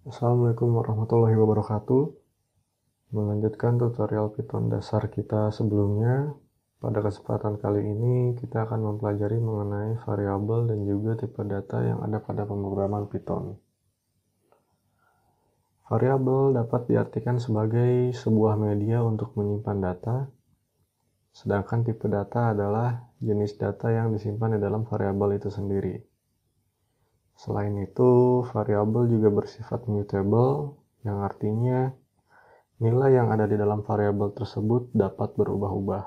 Assalamualaikum warahmatullahi wabarakatuh. Melanjutkan tutorial Python dasar kita sebelumnya, pada kesempatan kali ini kita akan mempelajari mengenai variabel dan juga tipe data yang ada pada pemrograman Python. Variabel dapat diartikan sebagai sebuah media untuk menyimpan data, sedangkan tipe data adalah jenis data yang disimpan di dalam variabel itu sendiri. Selain itu, variabel juga bersifat mutable, yang artinya nilai yang ada di dalam variabel tersebut dapat berubah-ubah.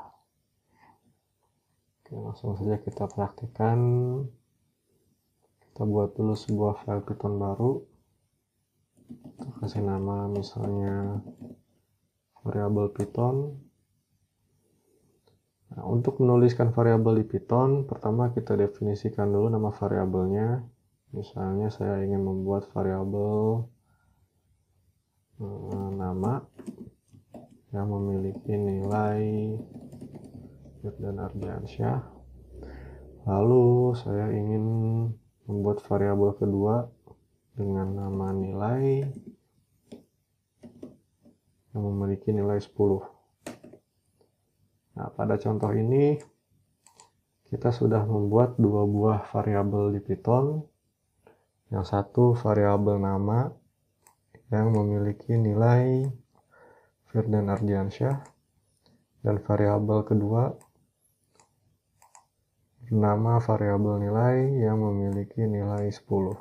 Oke, langsung saja kita praktikkan. Kita buat dulu sebuah file Python baru. Kita kasih nama misalnya variabel Python. Nah, untuk menuliskan variabel di Python, pertama kita definisikan dulu nama variabelnya. Misalnya saya ingin membuat variabel nama yang memiliki nilai Firdan Ardiansyah. Lalu saya ingin membuat variabel kedua dengan nama nilai yang memiliki nilai 10. Nah, pada contoh ini kita sudah membuat dua buah variabel di Python. Yang satu variabel nama yang memiliki nilai Firdan Ardiansyah, dan variabel kedua bernama variabel nilai yang memiliki nilai 10.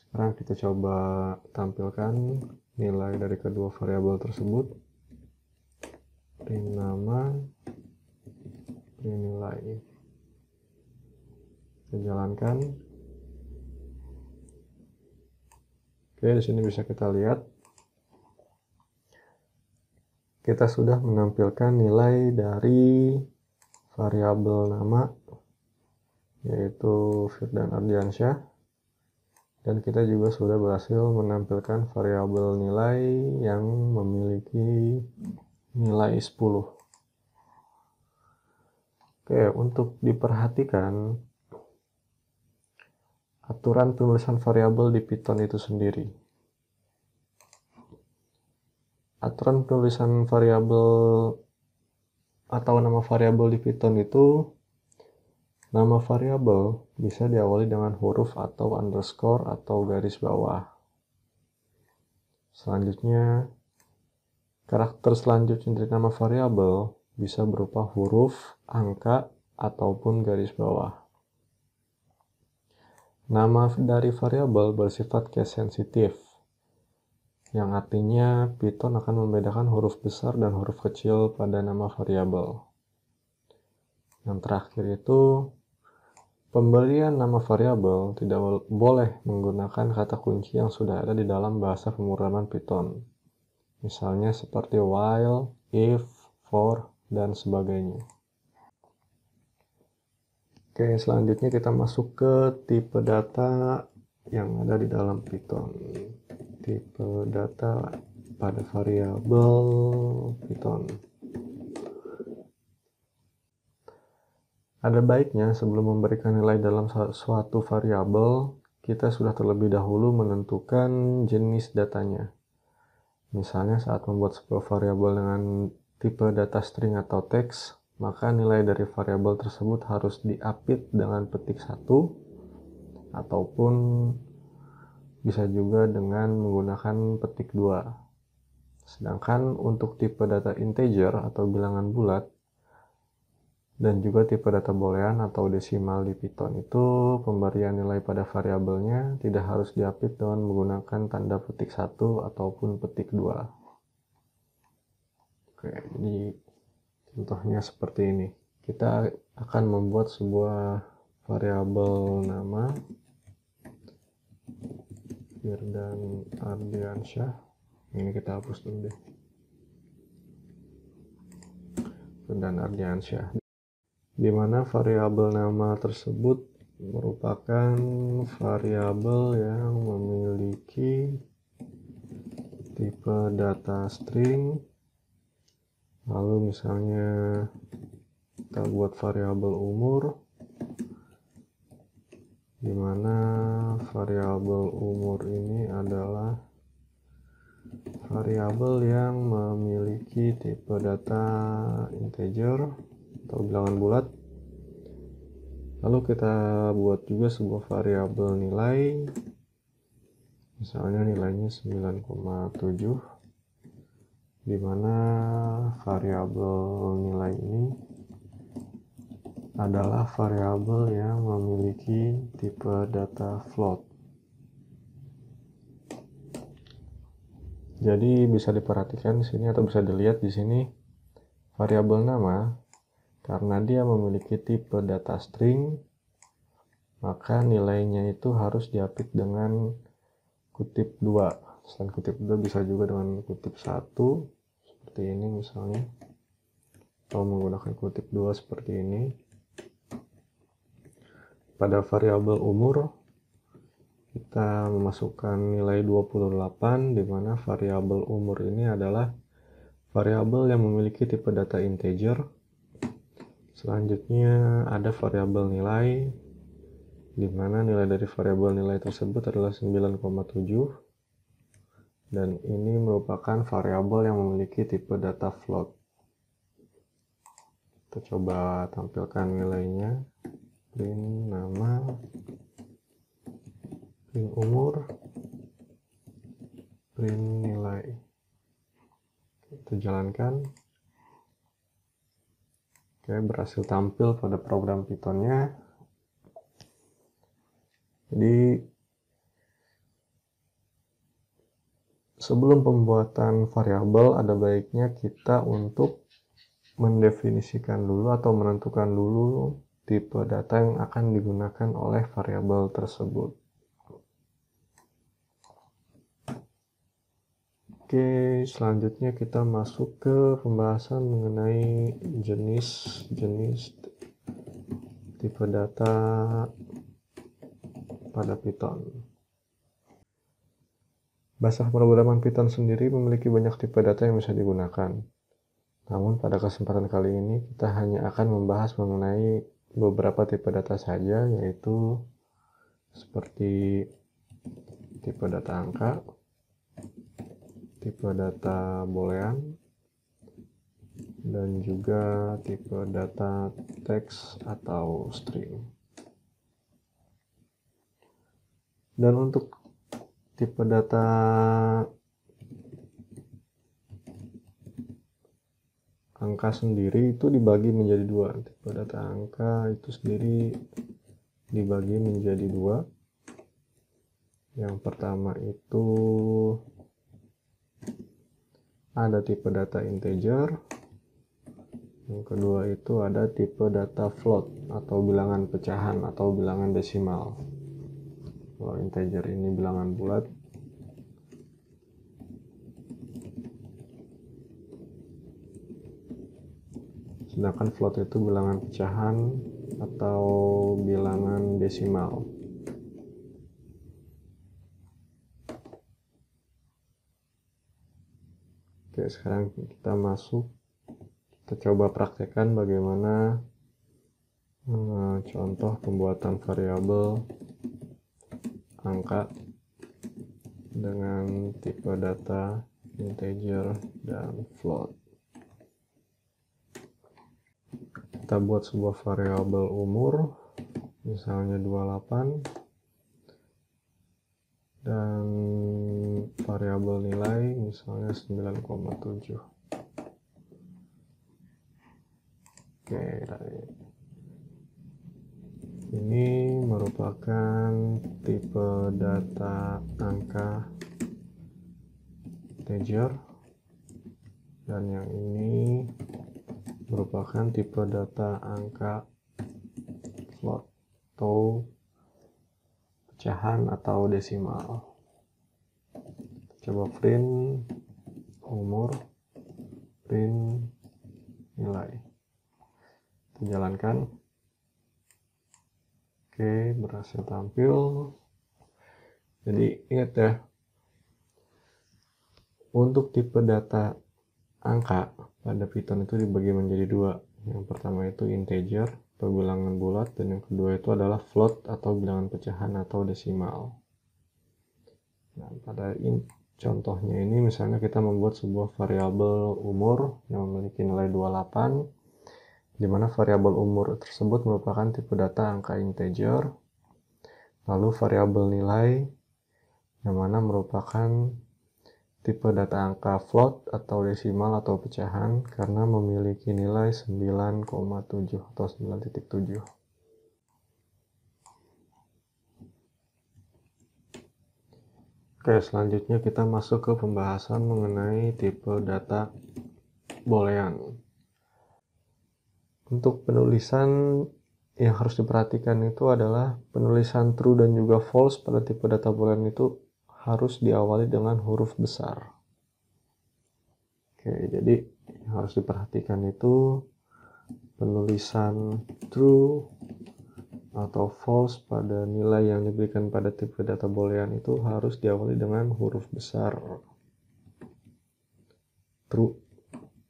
Sekarang kita coba tampilkan nilai dari kedua variabel tersebut. Print nama, print nilai. Kita jalankan. Oke, di sini bisa kita lihat kita sudah menampilkan nilai dari variabel nama yaitu Firdan Ardiansyah, dan kita juga sudah berhasil menampilkan variabel nilai yang memiliki nilai 10. Oke, untuk diperhatikan aturan penulisan variabel di Python itu sendiri. Aturan penulisan variabel atau nama variabel di Python itu, nama variabel bisa diawali dengan huruf atau underscore atau garis bawah. Selanjutnya, karakter selanjutnya dari nama variabel bisa berupa huruf, angka, ataupun garis bawah. Nama dari variabel bersifat case sensitif, yang artinya Python akan membedakan huruf besar dan huruf kecil pada nama variabel. Yang terakhir itu, pemberian nama variabel tidak boleh menggunakan kata kunci yang sudah ada di dalam bahasa pemrograman Python. Misalnya seperti while, if, for, dan sebagainya. Oke, selanjutnya kita masuk ke tipe data yang ada di dalam Python. Tipe data pada variabel Python. Ada baiknya sebelum memberikan nilai dalam suatu variabel, kita sudah terlebih dahulu menentukan jenis datanya. Misalnya saat membuat sebuah variabel dengan tipe data string atau teks, maka nilai dari variabel tersebut harus diapit dengan petik 1, ataupun bisa juga dengan menggunakan petik 2. Sedangkan untuk tipe data integer atau bilangan bulat, dan juga tipe data boolean atau desimal di Python itu, pemberian nilai pada variabelnya tidak harus diapit dengan menggunakan tanda petik 1 ataupun petik 2. Oke, jadi contohnya seperti ini. Kita akan membuat sebuah variabel nama Firdan Ardiansyah. Ini kita hapus dulu deh. Firdan Ardiansyah. Di mana variabel nama tersebut merupakan variabel yang memiliki tipe data string. Lalu misalnya kita buat variabel umur, di mana variabel umur ini adalah variabel yang memiliki tipe data integer atau bilangan bulat. Lalu kita buat juga sebuah variabel nilai, misalnya nilainya 9,7, di mana variabel nilai ini adalah variabel yang memiliki tipe data float. Jadi bisa diperhatikan di sini atau bisa dilihat di sini variabel nama, karena dia memiliki tipe data string, maka nilainya itu harus diapit dengan kutip 2. Selain kutip 2 bisa juga dengan kutip 1 seperti ini misalnya, atau menggunakan kutip 2 seperti ini. Pada variabel umur kita memasukkan nilai 28, di mana variabel umur ini adalah variabel yang memiliki tipe data integer. Selanjutnya ada variabel nilai, di mana nilai dari variabel nilai tersebut adalah 9,7, dan ini merupakan variabel yang memiliki tipe data float. Kita coba tampilkan nilainya. Print nama, print umur, print nilai. Kita jalankan. Oke, berhasil tampil pada program Python-nya. Jadi sebelum pembuatan variabel ada baiknya kita untuk mendefinisikan dulu atau menentukan dulu tipe data yang akan digunakan oleh variabel tersebut. Oke, selanjutnya kita masuk ke pembahasan mengenai jenis tipe data pada Python. Bahasa pemrograman Python sendiri memiliki banyak tipe data yang bisa digunakan. Namun pada kesempatan kali ini kita hanya akan membahas mengenai beberapa tipe data saja, yaitu seperti tipe data angka, tipe data boolean, dan juga tipe data teks atau string. Dan untuk tipe data angka sendiri itu dibagi menjadi dua. Tipe data angka itu sendiri dibagi menjadi dua. Yang pertama itu ada tipe data integer. Yang kedua itu ada tipe data float atau bilangan pecahan atau bilangan desimal. Kalau integer ini bilangan bulat, sedangkan float itu bilangan pecahan atau bilangan desimal. Oke, sekarang kita masuk, kita coba praktekkan bagaimana contoh pembuatan variabel angka dengan tipe data integer dan float. Kita buat sebuah variabel umur, misalnya 28, dan variabel nilai misalnya 9,7. Oke, ini merupakan tipe data angka integer, dan yang ini merupakan tipe data angka float atau pecahan atau desimal. Coba print umur, print nilai. Kita jalankan. Oke, berhasil tampil. Jadi ingat ya, untuk tipe data angka pada Python itu dibagi menjadi dua. Yang pertama itu integer, atau bilangan bulat, dan yang kedua itu adalah float atau bilangan pecahan atau desimal. Nah, pada contohnya ini misalnya kita membuat sebuah variabel umur yang memiliki nilai 28, di mana variabel umur tersebut merupakan tipe data angka integer, lalu variabel nilai yang mana merupakan tipe data angka float atau desimal atau pecahan karena memiliki nilai 9,7 atau 9.7. Oke, selanjutnya kita masuk ke pembahasan mengenai tipe data boolean. Untuk penulisan yang harus diperhatikan itu adalah penulisan true dan juga false pada tipe data boolean itu harus diawali dengan huruf besar. Oke, jadi yang harus diperhatikan itu penulisan true atau false pada nilai yang diberikan pada tipe data boolean itu harus diawali dengan huruf besar. True,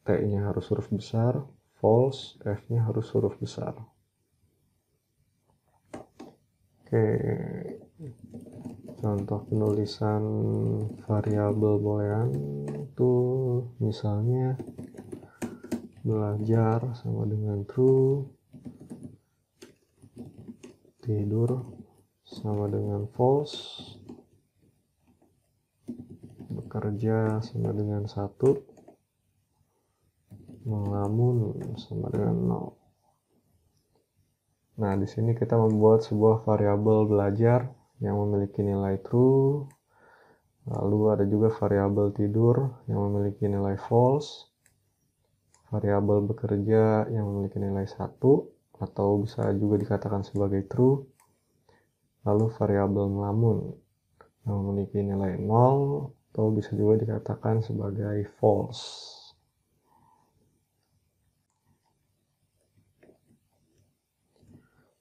T-nya harus huruf besar, false, F-nya harus huruf besar. Oke, contoh penulisan variabel boolean itu misalnya belajar sama dengan true, tidur sama dengan false, bekerja sama dengan 1, melamun sama dengan 0. Nah, di sini kita membuat sebuah variabel belajar yang memiliki nilai true, lalu ada juga variabel tidur yang memiliki nilai false, variabel bekerja yang memiliki nilai 1 atau bisa juga dikatakan sebagai true, lalu variabel melamun yang memiliki nilai 0 atau bisa juga dikatakan sebagai false.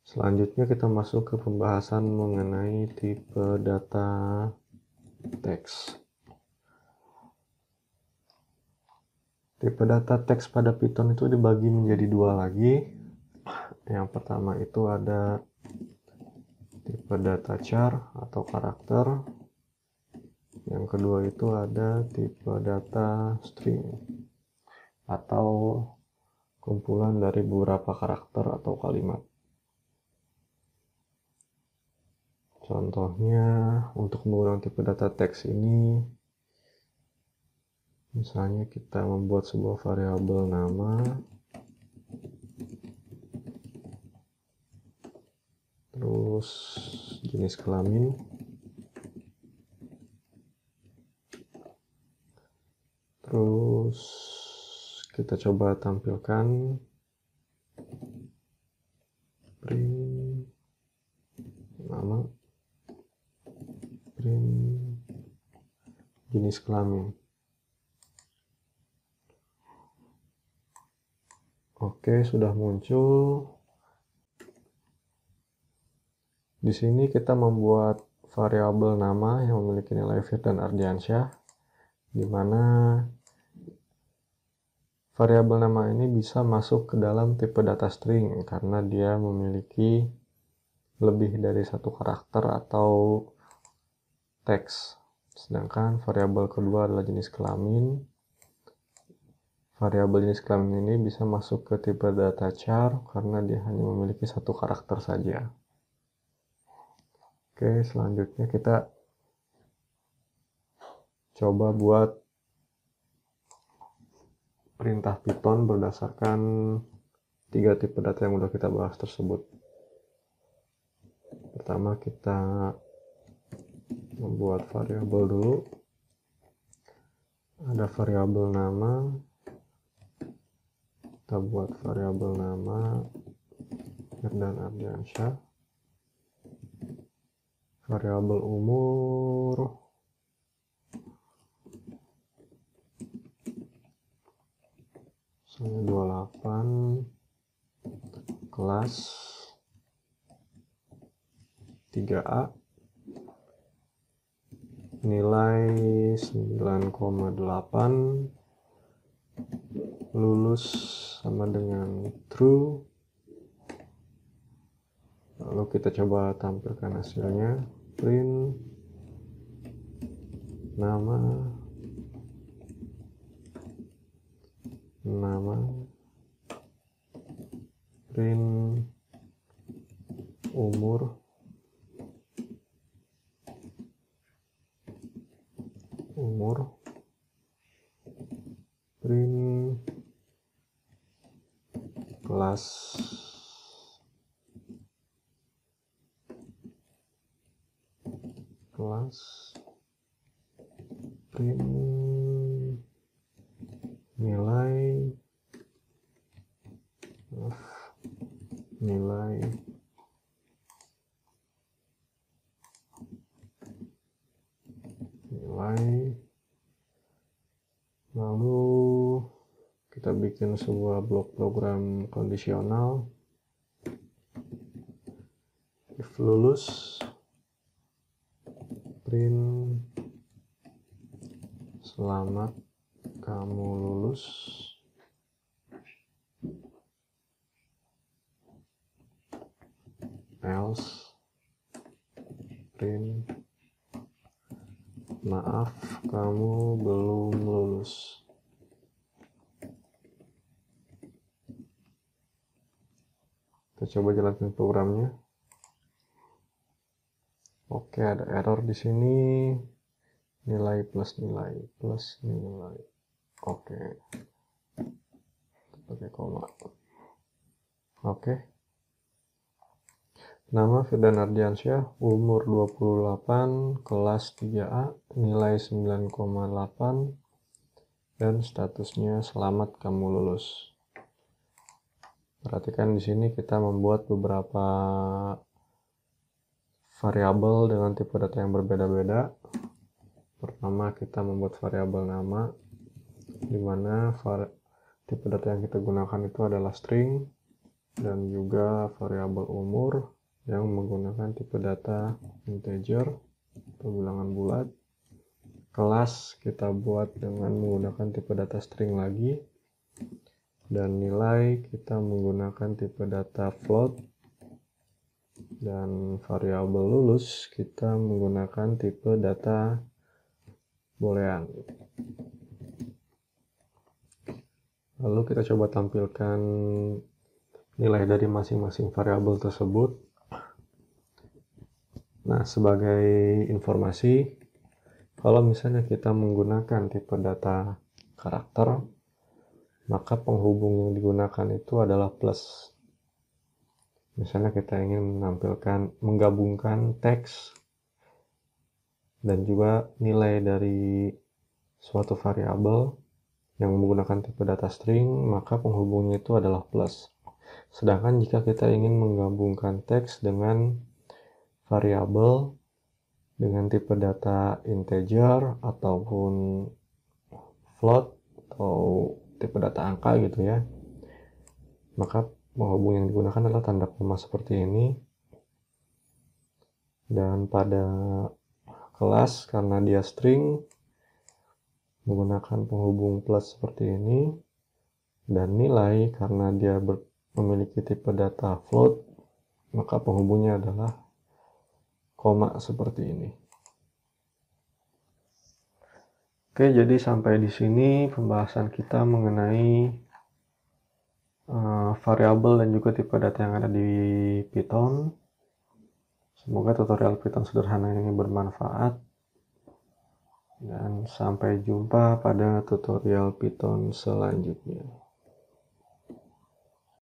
Selanjutnya kita masuk ke pembahasan mengenai tipe data teks. Tipe data teks pada Python itu dibagi menjadi dua lagi. Yang pertama itu ada tipe data char atau karakter. Yang kedua itu ada tipe data string atau kumpulan dari beberapa karakter atau kalimat. Contohnya untuk menggunakan tipe data teks ini, misalnya kita membuat sebuah variabel nama, terus jenis kelamin, terus kita coba tampilkan print nama, print jenis kelamin. Oke, sudah muncul. Di sini kita membuat variabel nama yang memiliki nilai Firdan Ardiansyah, di mana variabel nama ini bisa masuk ke dalam tipe data string karena dia memiliki lebih dari satu karakter atau teks. Sedangkan variabel kedua adalah jenis kelamin. Variabel jenis kelamin ini bisa masuk ke tipe data char karena dia hanya memiliki satu karakter saja. Oke, selanjutnya kita coba buat perintah Python berdasarkan 3 tipe data yang sudah kita bahas tersebut. Pertama kita membuat variabel dulu. Ada variabel nama. Kita buat variabel nama Firdan Ardiansyah. Variabel umur. Misalnya 28. Kelas 3A. Nilai 9,8. Lulus sama dengan true. Lalu kita coba tampilkan hasilnya. Print nama, print umur, print kelas, print nilai, lalu kita bikin sebuah blok program kondisional. If lulus, print selamat kamu lulus, else print maaf kamu belum lulus. Kita coba jalankan programnya. Oke, ada error di sini. Nilai plus nilai. Oke. Pakai koma. Oke. Nama Firdan Ardiansyah, umur 28, kelas 3A, nilai 9,8, dan statusnya selamat kamu lulus. Perhatikan di sini kita membuat beberapa variabel dengan tipe data yang berbeda-beda. Pertama, kita membuat variabel nama, di mana tipe data yang kita gunakan itu adalah string, dan juga variabel umur yang menggunakan tipe data integer atau bilangan bulat. Kelas kita buat dengan menggunakan tipe data string lagi, dan nilai kita menggunakan tipe data float, dan variabel lulus kita menggunakan tipe data boolean. Lalu kita coba tampilkan nilai dari masing-masing variabel tersebut. Nah, sebagai informasi, kalau misalnya kita menggunakan tipe data karakter, maka penghubung yang digunakan itu adalah plus. Misalnya kita ingin menggabungkan teks dan juga nilai dari suatu variabel yang menggunakan tipe data string, maka penghubungnya itu adalah plus. Sedangkan jika kita ingin menggabungkan teks dengan variabel dengan tipe data integer ataupun float atau tipe data angka gitu ya, maka penghubung yang digunakan adalah tanda koma seperti ini. Dan pada kelas, karena dia string, menggunakan penghubung plus seperti ini. Dan nilai, karena dia memiliki tipe data float, maka penghubungnya adalah koma seperti ini. Oke, jadi sampai di sini pembahasan kita mengenai variabel dan juga tipe data yang ada di Python. Semoga tutorial Python sederhana ini bermanfaat, dan sampai jumpa pada tutorial Python selanjutnya.